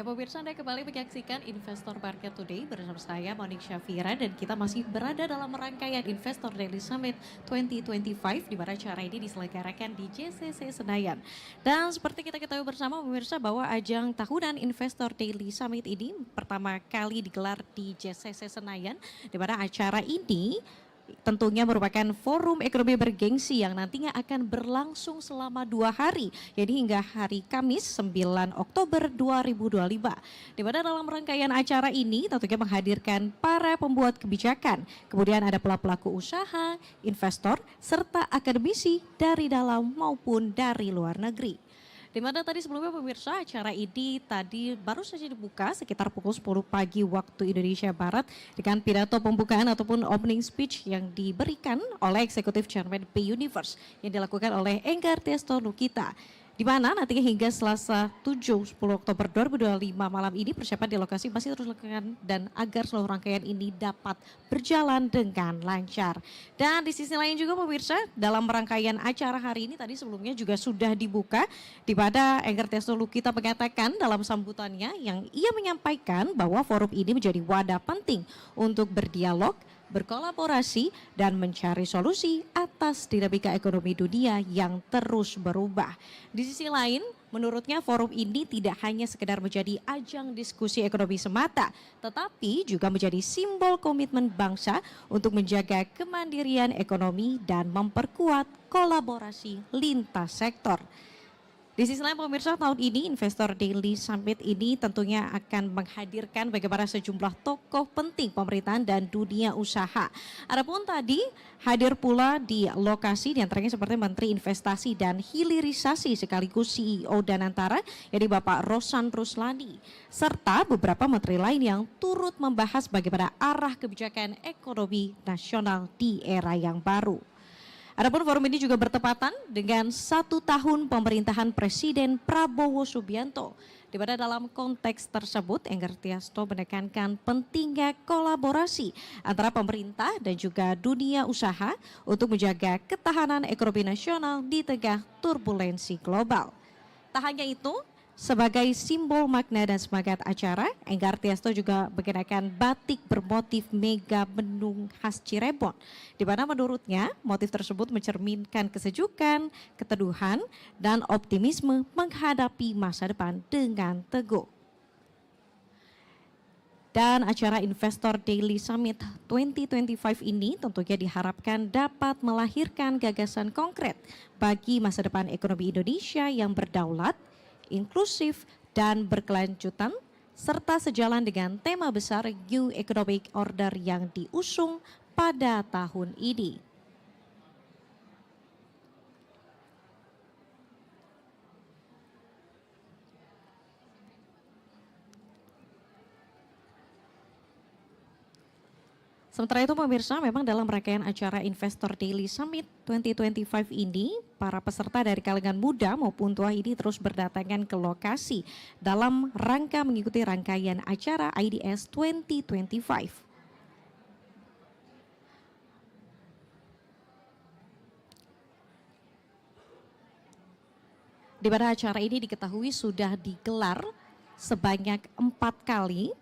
Ya pemirsa, Anda kembali menyaksikan Investor Market Today bersama saya Monik Syafira dan kita masih berada dalam rangkaian Investor Daily Summit 2025 di mana acara ini diselenggarakan di JCC Senayan. Dan seperti kita ketahui bersama pemirsa bahwa ajang tahunan Investor Daily Summit ini pertama kali digelar di JCC Senayan, di mana acara ini tentunya merupakan forum ekonomi bergengsi yang nantinya akan berlangsung selama 2 hari, jadi hingga hari Kamis 9 Oktober 2025. Di mana dalam rangkaian acara ini tentunya menghadirkan para pembuat kebijakan, kemudian ada pelaku usaha, investor, serta akademisi dari dalam maupun dari luar negeri. Di mana tadi sebelumnya pemirsa acara ini tadi baru saja dibuka sekitar pukul 10 pagi waktu Indonesia Barat dengan pidato pembukaan ataupun opening speech yang diberikan oleh Eksekutif Chairman P Universe yang dilakukan oleh Enggar Tiasto Nukita. Di mana nantinya hingga Selasa 7-10 Oktober 2025 malam ini persiapan di lokasi masih terus dilakukan dan agar seluruh rangkaian ini dapat berjalan dengan lancar. Dan di sisi lain juga pemirsa dalam rangkaian acara hari ini tadi sebelumnya juga sudah dibuka di mana Enggar Tiasto Nukita mengatakan dalam sambutannya yang ia menyampaikan bahwa forum ini menjadi wadah penting untuk berdialog, berkolaborasi dan mencari solusi atas dinamika ekonomi dunia yang terus berubah. Di sisi lain, menurutnya forum ini tidak hanya sekedar menjadi ajang diskusi ekonomi semata, tetapi juga menjadi simbol komitmen bangsa untuk menjaga kemandirian ekonomi dan memperkuat kolaborasi lintas sektor. Di sisi lain pemirsa, tahun ini Investor Daily Summit ini tentunya akan menghadirkan bagaimana sejumlah tokoh penting pemerintahan dan dunia usaha. Adapun tadi hadir pula di lokasi diantaranya seperti Menteri Investasi dan Hilirisasi sekaligus CEO Danantara yaitu Bapak Rosan Ruslani. Serta beberapa menteri lain yang turut membahas bagaimana arah kebijakan ekonomi nasional di era yang baru. Adapun forum ini juga bertepatan dengan 1 tahun pemerintahan Presiden Prabowo Subianto. Di mana dalam konteks tersebut Enggar Tiasto menekankan pentingnya kolaborasi antara pemerintah dan juga dunia usaha untuk menjaga ketahanan ekonomi nasional di tengah turbulensi global. Tak hanya itu, sebagai simbol makna dan semangat acara, Enggar Tiasto juga mengenakan batik bermotif mega mendung khas Cirebon, di mana menurutnya motif tersebut mencerminkan kesejukan, keteduhan, dan optimisme menghadapi masa depan dengan teguh. Dan acara Investor Daily Summit 2025 ini tentunya diharapkan dapat melahirkan gagasan konkret bagi masa depan ekonomi Indonesia yang berdaulat, inklusif dan berkelanjutan serta sejalan dengan tema besar New Economic Order yang diusung pada tahun ini. Sementara itu pemirsa, memang dalam rangkaian acara Investor Daily Summit 2025 ini, para peserta dari kalangan muda maupun tua ini terus berdatangan ke lokasi dalam rangka mengikuti rangkaian acara IDS 2025. Di mana acara ini diketahui sudah digelar sebanyak 4 kali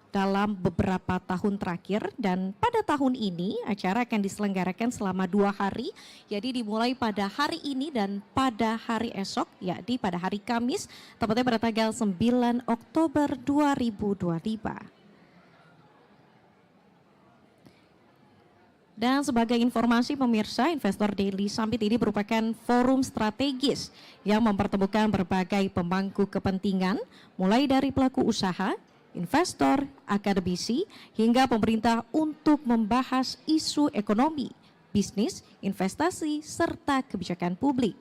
dalam beberapa tahun terakhir dan pada tahun ini acara akan diselenggarakan selama 2 hari, jadi dimulai pada hari ini dan pada hari esok, yakni pada hari Kamis tepatnya pada tanggal 9 Oktober 2025. Dan sebagai informasi pemirsa, Investor Daily Summit ini merupakan forum strategis yang mempertemukan berbagai pemangku kepentingan mulai dari pelaku usaha, investor, akademisi, hingga pemerintah untuk membahas isu ekonomi, bisnis, investasi, serta kebijakan publik.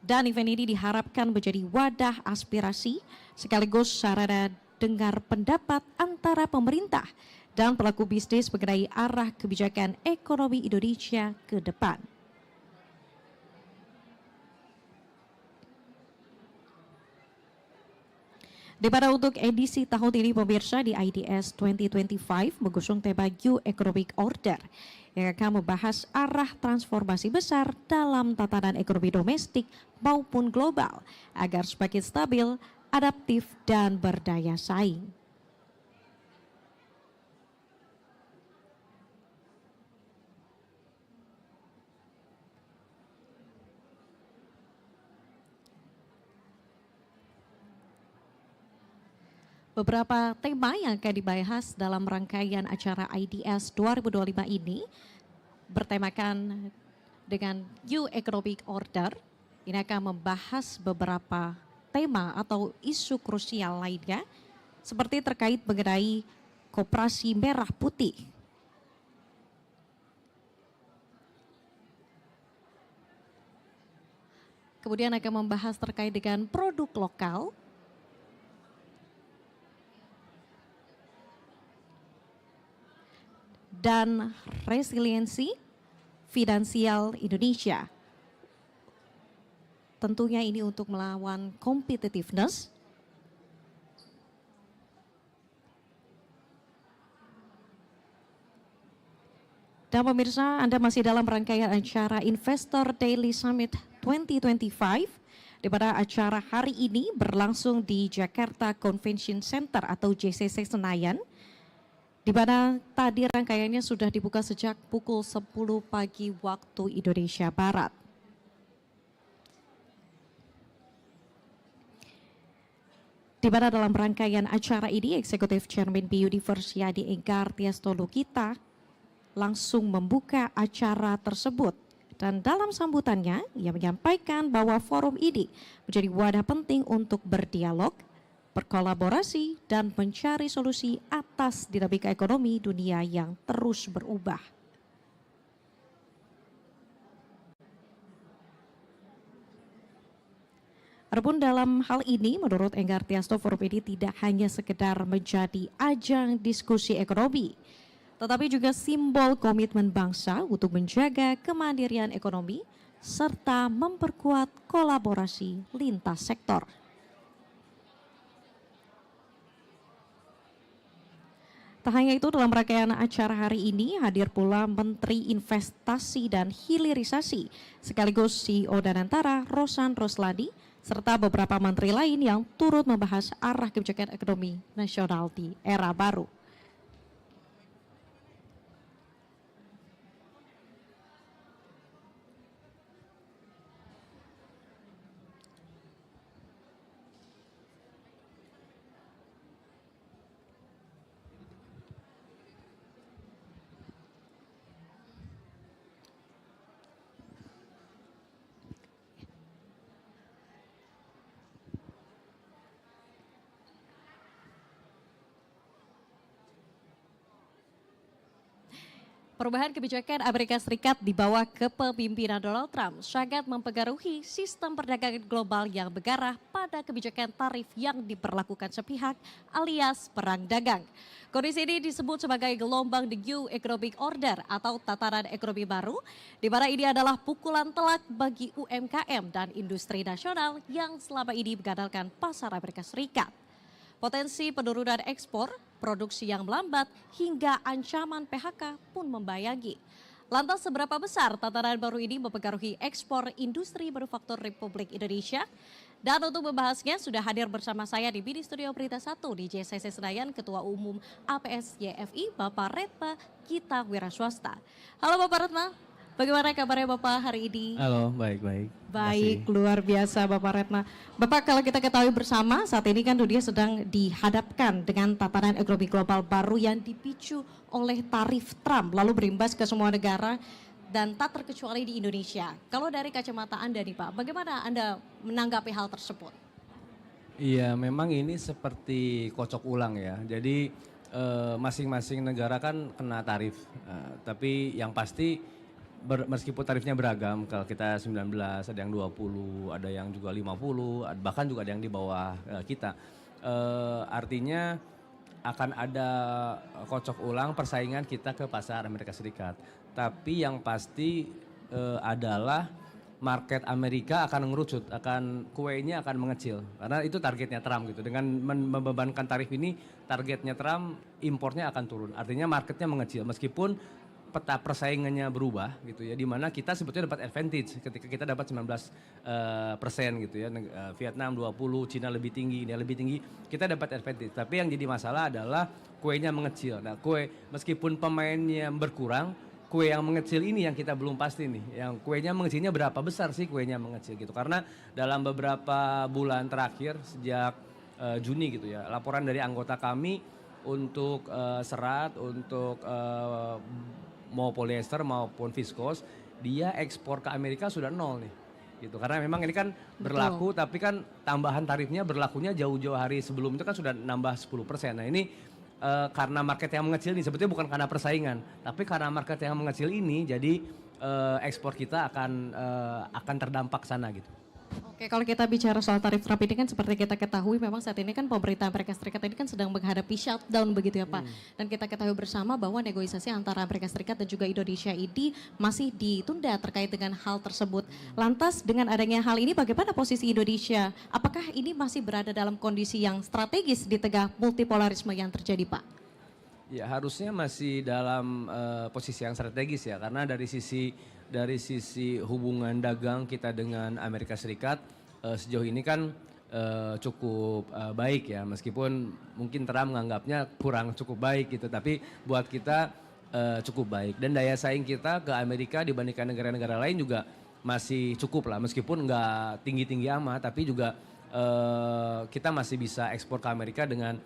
Dan event ini diharapkan menjadi wadah aspirasi sekaligus sarana dengar pendapat antara pemerintah dan pelaku bisnis mengenai arah kebijakan ekonomi Indonesia ke depan. Di mana untuk edisi tahun ini pemirsa di IDS 2025 mengusung tema New Economic Order yang akan membahas arah transformasi besar dalam tatanan ekonomi domestik maupun global agar semakin stabil, adaptif, dan berdaya saing. Beberapa tema yang akan dibahas dalam rangkaian acara IDS 2025 ini bertemakan dengan New Economic Order. Ini akan membahas beberapa tema atau isu krusial lainnya seperti terkait mengenai koperasi merah putih. Kemudian akan membahas terkait dengan produk lokal. Dan resiliensi finansial Indonesia. Tentunya ini untuk melawan competitiveness. Dan pemirsa, Anda masih dalam rangkaian acara Investor Daily Summit 2025, di mana acara hari ini berlangsung di Jakarta Convention Center atau JCC Senayan, di mana tadi rangkaiannya sudah dibuka sejak pukul 10 pagi waktu Indonesia Barat. Di mana dalam rangkaian acara ini, Eksekutif Chairman BI Universe Yadi Enggar Tias Tolukita langsung membuka acara tersebut. Dan dalam sambutannya, ia menyampaikan bahwa forum ini menjadi wadah penting untuk berdialog, berkolaborasi, dan mencari solusi atas dinamika ekonomi dunia yang terus berubah. Adapun dalam hal ini, menurut Enggar Tiasto, forum ini tidak hanya sekedar menjadi ajang diskusi ekonomi, tetapi juga simbol komitmen bangsa untuk menjaga kemandirian ekonomi serta memperkuat kolaborasi lintas sektor. Tak hanya itu, dalam rangkaian acara hari ini hadir pula Menteri Investasi dan Hilirisasi sekaligus CEO Danantara Rosan Rosladi serta beberapa menteri lain yang turut membahas arah kebijakan ekonomi nasional di era baru. Perubahan kebijakan Amerika Serikat di bawah kepemimpinan Donald Trump sangat mempengaruhi sistem perdagangan global yang bergarah pada kebijakan tarif yang diberlakukan sepihak alias perang dagang. Kondisi ini disebut sebagai gelombang The New Economic Order atau tatanan ekonomi baru, di mana ini adalah pukulan telak bagi UMKM dan industri nasional yang selama ini mengandalkan pasar Amerika Serikat. Potensi penurunan ekspor, produksi yang melambat, hingga ancaman PHK pun membayangi. Lantas seberapa besar tatanan baru ini mempengaruhi ekspor industri manufaktur Republik Indonesia? Dan untuk membahasnya sudah hadir bersama saya di Mini Studio Berita 1 di JCC Senayan, Ketua Umum APSYFI, Bapak Retma Gita Wiraswasta. Halo Bapak Retma, bagaimana kabarnya Bapak hari ini? Halo, baik-baik. Baik, luar biasa Bapak Retma. Bapak, kalau kita ketahui bersama saat ini kan dunia sedang dihadapkan dengan tatanan ekonomi global baru yang dipicu oleh tarif Trump lalu berimbas ke semua negara dan tak terkecuali di Indonesia. Kalau dari kacamata Anda nih Pak, bagaimana Anda menanggapi hal tersebut? Iya, memang ini seperti kocok ulang ya. Jadi masing-masing negara kan kena tarif. Tapi yang pasti meskipun tarifnya beragam, kalau kita 19, ada yang 20, ada yang juga 50, bahkan juga ada yang di bawah kita. Artinya akan ada kocok ulang persaingan kita ke pasar Amerika Serikat. Tapi yang pasti adalah market Amerika akan mengerucut, kuenya akan mengecil. Karena itu targetnya Trump gitu. Dengan membebankan tarif ini, targetnya Trump impornya akan turun. Artinya marketnya mengecil. Meskipun peta persaingannya berubah gitu ya, di mana kita sebetulnya dapat advantage ketika kita dapat 19% gitu ya. Vietnam 20, Cina lebih tinggi, India lebih tinggi, kita dapat advantage. Tapi yang jadi masalah adalah kuenya mengecil. Nah, kue meskipun pemainnya berkurang, kue yang mengecil ini yang kita belum pasti nih. Yang kuenya mengecilnya berapa besar sih kuenya mengecil gitu. Karena dalam beberapa bulan terakhir sejak Juni gitu ya, laporan dari anggota kami untuk serat, untuk mau polyester maupun viskos, dia ekspor ke Amerika sudah nol nih. Gitu. Karena memang ini kan berlaku, tapi kan tambahan tarifnya berlakunya jauh-jauh hari sebelum itu kan sudah nambah 10%. Nah ini karena market yang mengecil ini, sebetulnya bukan karena persaingan, tapi karena market yang mengecil ini, jadi ekspor kita akan terdampak sana gitu. Oke, kalau kita bicara soal tarif Trump ini kan seperti kita ketahui memang saat ini kan pemerintah Amerika Serikat ini kan sedang menghadapi shutdown begitu ya Pak. Dan kita ketahui bersama bahwa negosiasi antara Amerika Serikat dan juga Indonesia ini masih ditunda terkait dengan hal tersebut. Lantas dengan adanya hal ini bagaimana posisi Indonesia? Apakah ini masih berada dalam kondisi yang strategis di tengah multipolarisme yang terjadi Pak? Ya harusnya masih dalam posisi yang strategis ya, karena dari sisi hubungan dagang kita dengan Amerika Serikat sejauh ini kan cukup baik ya, meskipun mungkin Trump menganggapnya kurang cukup baik gitu, tapi buat kita cukup baik. Dan daya saing kita ke Amerika dibandingkan negara-negara lain juga masih cukup lah, meskipun nggak tinggi-tinggi amat, tapi juga kita masih bisa ekspor ke Amerika dengan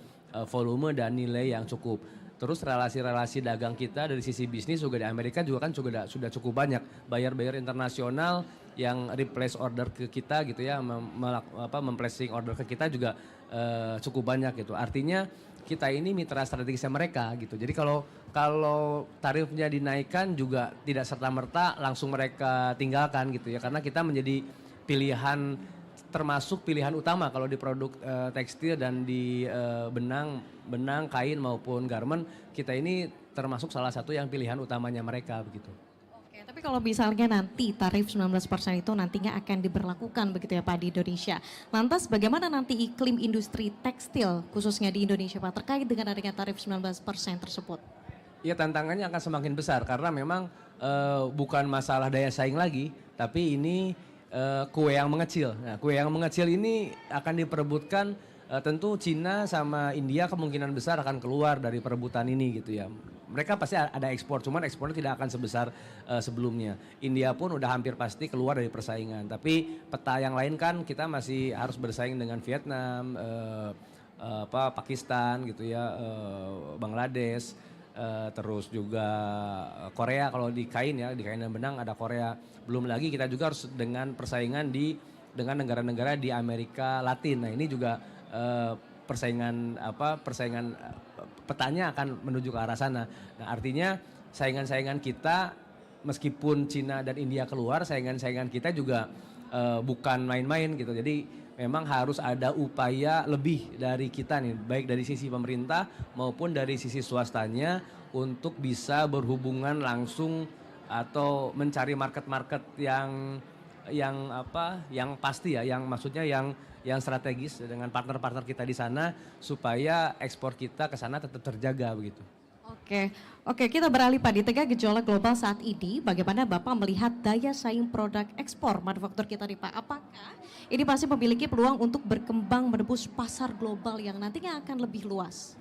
volume dan nilai yang cukup. Terus relasi-relasi dagang kita dari sisi bisnis juga di Amerika juga kan sudah cukup banyak. Buyer-buyer internasional yang replace order ke kita gitu ya, memplacing order ke kita juga cukup banyak gitu. Artinya kita ini mitra strategisnya mereka gitu. Jadi kalau tarifnya dinaikkan juga tidak serta-merta langsung mereka tinggalkan gitu ya. Karena kita menjadi pilihan, termasuk pilihan utama kalau di produk tekstil dan di benang, kain maupun garment, kita ini termasuk salah satu yang pilihan utamanya mereka begitu. Oke, tapi kalau misalnya nanti tarif 19% itu nantinya akan diberlakukan begitu ya Pak di Indonesia. Lantas bagaimana nanti iklim industri tekstil khususnya di Indonesia Pak terkait dengan adanya tarif 19% tersebut? Ya tantangannya akan semakin besar karena memang bukan masalah daya saing lagi, tapi ini kue yang mengecil. Nah, kue yang mengecil ini akan diperebutkan, tentu Cina sama India kemungkinan besar akan keluar dari perebutan ini gitu ya. Mereka pasti ada ekspor, cuman ekspornya tidak akan sebesar sebelumnya. India pun udah hampir pasti keluar dari persaingan. Tapi peta yang lain kan kita masih harus bersaing dengan Vietnam, Pakistan gitu ya, Bangladesh. Terus juga Korea kalau di kain ya, di kain dan benang ada Korea. Belum lagi kita juga harus dengan persaingan dengan negara-negara di Amerika Latin. Nah ini juga persaingan petanya akan menuju ke arah sana. Nah artinya saingan-saingan kita meskipun Cina dan India keluar, saingan-saingan kita juga bukan main-main gitu. Jadi memang harus ada upaya lebih dari kita nih, baik dari sisi pemerintah maupun dari sisi swastanya untuk bisa berhubungan langsung atau mencari market-market yang pasti ya, yang maksudnya yang strategis dengan partner-partner kita di sana supaya ekspor kita ke sana tetap terjaga begitu. Oke, kita beralih Pak, di tengah gejolak global saat ini, bagaimana Bapak melihat daya saing produk ekspor manufaktur kita nih Pak? Apakah ini masih memiliki peluang untuk berkembang menembus pasar global yang nantinya akan lebih luas?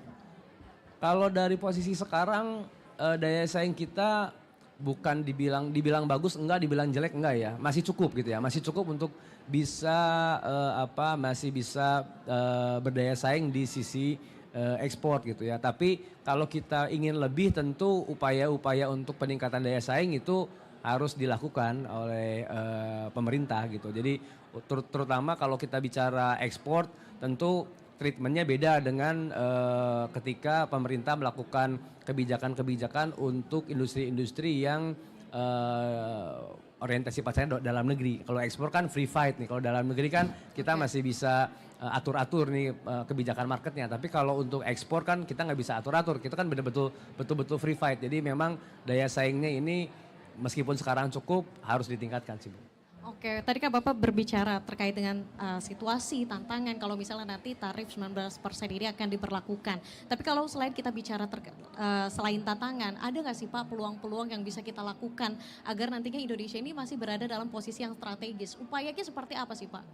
Kalau dari posisi sekarang daya saing kita bukan dibilang bagus enggak, dibilang jelek enggak ya, masih cukup gitu ya, masih cukup untuk bisa masih bisa berdaya saing di sisi ekspor gitu ya. Tapi kalau kita ingin lebih, tentu upaya-upaya untuk peningkatan daya saing itu harus dilakukan oleh pemerintah gitu. Jadi terutama kalau kita bicara ekspor, tentu treatmentnya beda dengan ketika pemerintah melakukan kebijakan-kebijakan untuk industri-industri yang orientasi pasarnya dalam negeri. Kalau ekspor kan free fight nih, kalau dalam negeri kan kita masih bisa atur-atur nih kebijakan marketnya. Tapi kalau untuk ekspor kan kita nggak bisa atur-atur, kita kan betul-betul free fight. Jadi memang daya saingnya ini meskipun sekarang cukup harus ditingkatkan sih Bu. Oke, tadi kan Bapak berbicara terkait dengan situasi, tantangan kalau misalnya nanti tarif 19% ini akan diberlakukan. Tapi kalau selain kita bicara selain tantangan, ada nggak sih Pak peluang-peluang yang bisa kita lakukan agar nantinya Indonesia ini masih berada dalam posisi yang strategis? Upayanya seperti apa sih Pak?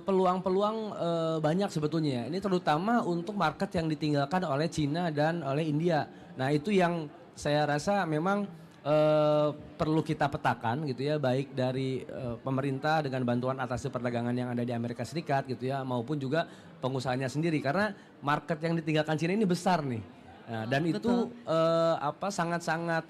Peluang-peluang banyak sebetulnya. Ini terutama untuk market yang ditinggalkan oleh Cina dan oleh India. Nah itu yang saya rasa memang perlu kita petakan gitu ya, baik dari pemerintah dengan bantuan atase perdagangan yang ada di Amerika Serikat gitu ya, maupun juga pengusahanya sendiri karena market yang ditinggalkan Cina ini besar nih. Nah, dan itu sangat-sangat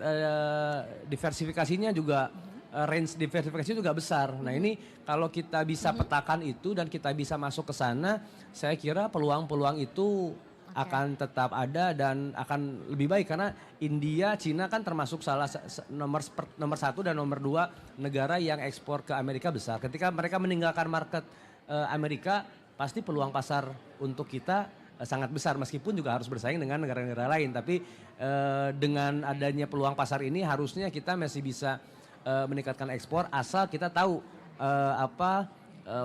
diversifikasinya juga range diversifikasi juga besar. Nah ini kalau kita bisa petakan itu dan kita bisa masuk ke sana, saya kira peluang-peluang itu akan tetap ada dan akan lebih baik karena India, Cina kan termasuk nomor satu dan nomor dua negara yang ekspor ke Amerika besar. Ketika mereka meninggalkan market Amerika, pasti peluang pasar untuk kita sangat besar meskipun juga harus bersaing dengan negara-negara lain. Tapi dengan adanya peluang pasar ini harusnya kita masih bisa meningkatkan ekspor asal kita tahu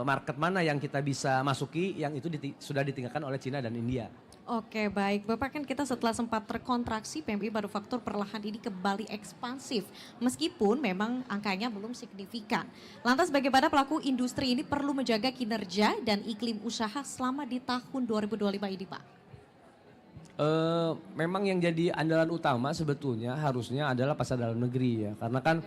market mana yang kita bisa masuki yang itu sudah ditinggalkan oleh Cina dan India. Oke baik, Bapak kan kita setelah sempat terkontraksi PMI manufaktur perlahan ini kembali ekspansif. Meskipun memang angkanya belum signifikan. Lantas bagaimana pelaku industri ini perlu menjaga kinerja dan iklim usaha selama di tahun 2025 ini Pak? Memang yang jadi andalan utama sebetulnya harusnya adalah pasar dalam negeri ya. Karena kan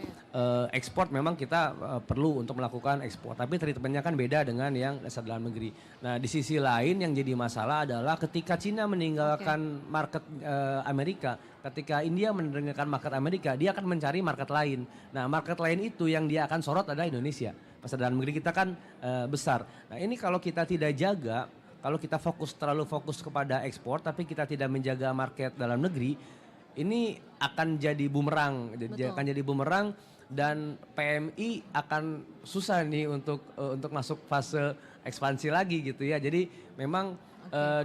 ekspor memang kita perlu untuk melakukan ekspor. Tapi treatmentnya kan beda dengan yang pasar dalam negeri. Nah di sisi lain yang jadi masalah adalah ketika Cina meninggalkan market Amerika. Ketika India meninggalkan market Amerika, dia akan mencari market lain. Nah market lain itu yang dia akan sorot adalah Indonesia. Pasar dalam negeri kita kan besar. Nah ini kalau kita tidak jaga, kalau kita terlalu fokus kepada ekspor tapi kita tidak menjaga market dalam negeri, ini akan jadi bumerang, akan jadi bumerang dan PMI akan susah nih untuk masuk fase ekspansi lagi gitu ya. Jadi memang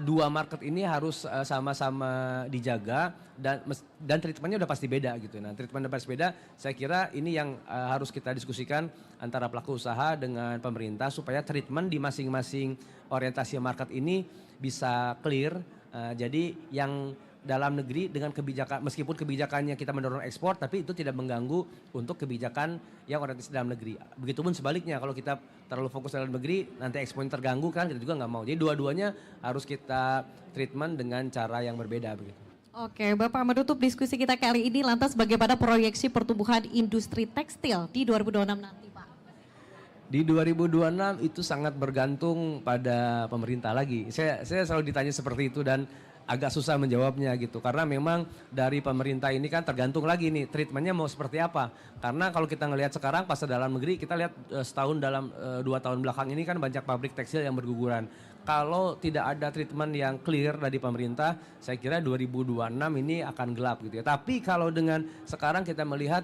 dua market ini harus sama-sama dijaga dan treatmentnya udah pasti beda gitu. Nah treatmentnya pasti beda, saya kira ini yang harus kita diskusikan antara pelaku usaha dengan pemerintah supaya treatment di masing-masing orientasi market ini bisa clear. Jadi yang dalam negeri dengan kebijakan, meskipun kebijakannya kita mendorong ekspor, tapi itu tidak mengganggu untuk kebijakan yang orientasi dalam negeri. Begitupun sebaliknya, kalau kita terlalu fokus dalam negeri, nanti ekspornya terganggu kan, kita juga nggak mau. Jadi dua-duanya harus kita treatment dengan cara yang berbeda begitu. Oke, Bapak menutup diskusi kita kali ini, lantas bagaimana proyeksi pertumbuhan industri tekstil di 2026 nanti Pak? Di 2026 itu sangat bergantung pada pemerintah lagi. Saya selalu ditanya seperti itu dan agak susah menjawabnya gitu. Karena memang dari pemerintah ini kan tergantung lagi nih treatmentnya mau seperti apa. Karena kalau kita ngelihat sekarang pasar dalam negeri, kita lihat setahun dalam 2 tahun belakang ini kan banyak pabrik tekstil yang berguguran. Kalau tidak ada treatment yang clear dari pemerintah, saya kira 2026 ini akan gelap gitu ya. Tapi kalau dengan sekarang kita melihat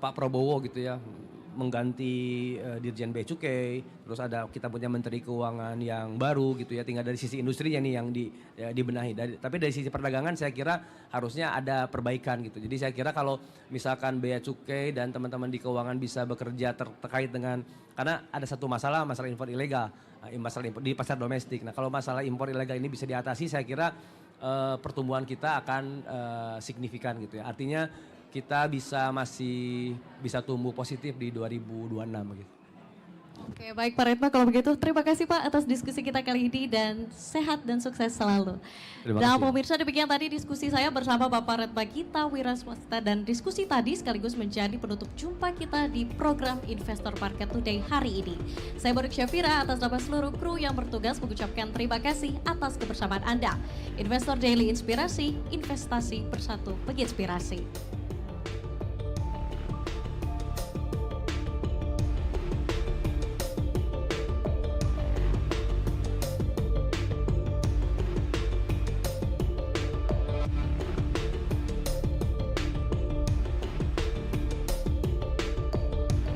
Pak Prabowo gitu ya, mengganti Dirjen Bea Cukai, terus kita punya Menteri Keuangan yang baru gitu ya, tinggal dari sisi industrinya nih yang dibenahi. Tapi dari sisi perdagangan saya kira harusnya ada perbaikan gitu. Jadi saya kira kalau misalkan Bea Cukai dan teman-teman di keuangan bisa bekerja terkait dengan, karena ada satu masalah impor ilegal, masalah impor di pasar domestik. Nah kalau masalah impor ilegal ini bisa diatasi, saya kira pertumbuhan kita akan signifikan gitu ya. Artinya kita masih bisa tumbuh positif di 2026 gitu. Oke, baik Pak Redma, kalau begitu terima kasih Pak atas diskusi kita kali ini dan sehat dan sukses selalu. Dan pemirsa, demikian tadi diskusi saya bersama Bapak Redma Gita Wiraswasta, dan diskusi tadi sekaligus menjadi penutup jumpa kita di program Investor Market Today hari ini. Saya Monik Syafira atas nama seluruh kru yang bertugas mengucapkan terima kasih atas kebersamaan Anda. Investor Daily Inspirasi, investasi bersatu menginspirasi.